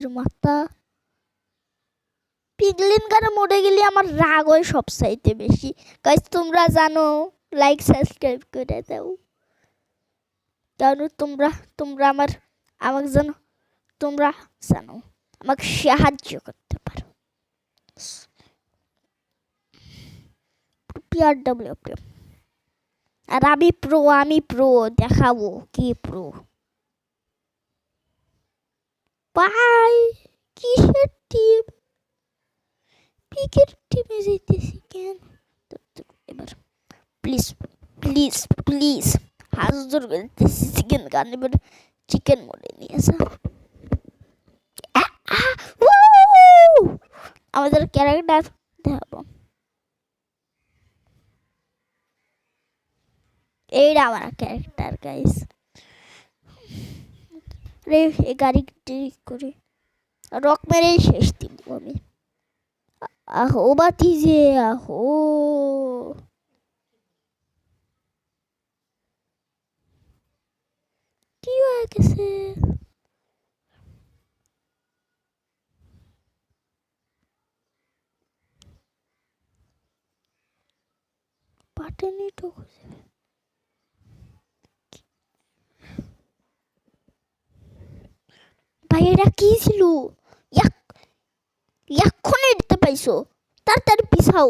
মাথা পিগলিন গানে মরে গেলে আমার রাগ হয় সবচাইতে বেশি। গাইস তোমরা জানো, লাইক সাবস্ক্রাইব করে দাও, কারণ তোমরা তোমরা আমাকে জানো, তোমরা জানো আমাকে সাহায্য করতে পারো। PRW আর আমি প্রো দেখাবো কি প্রো। বাই কিসের টিম, পিকের টিমে যাইতেছি কেন এবার? প্লিজ প্লিজ প্লিজ হাত জোর করতেছি, চিকেন গান এবার চিকেন মরে নিয়ে আসা। আমাদের ক্যারেক্টার দেখাবো, এইটা আমার ক্যারেক্টার গাইস। রে এই গাড়ি করে রক মেরে শেষ দিব আমি। আহো বাতি যে আহো, কি হয়ে গেছে? বাটনে ঢুকে যাবে। ভাই এটা কি ছিল? এক্ষুনি দেখতে পাইছো, তাড়াতাড়ি পিছাও।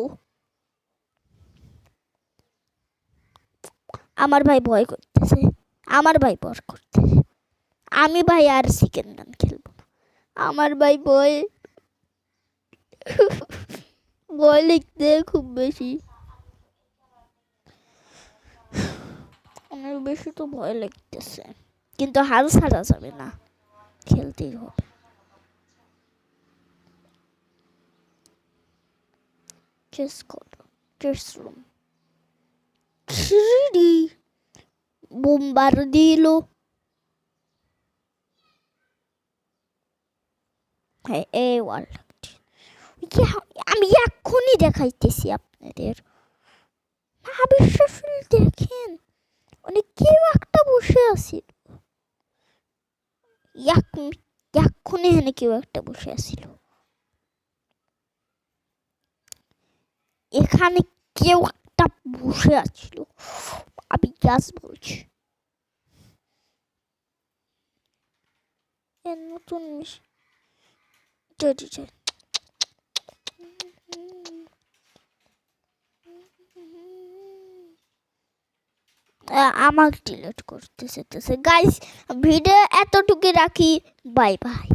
আমার ভাই ভয় করতেছে, আমার ভাই ভয় করতেছে। আমি ভাই আর চিকেন গান খেলবো না, আমার ভাই ভয় ভয় লিখতে খুব বেশি, অনেক বেশি তো ভয় লাগতেছে, কিন্তু হাল ছাড়া যাবে না, খেলতেই হবে। চেস করো, চেস রুম 3D বোম্বার্দিলো। হ্যাঁ এই ওয়ার্ল্ড আমি এক্ষুনি দেখাইতেছি আপনাদের, অবিশ্বাসী দেখেন, মানে কেউ একটা বসে আছিল এক্ষুনি, এখানে কেউ একটা বসে আছিল, এখানে কেউ একটা বসে আছিল, আমি জাস বলছি। নতুন আমাকে ডিলিট করতেছে। গাইস ভিডিও এতটুকু রাখি, বাই বাই।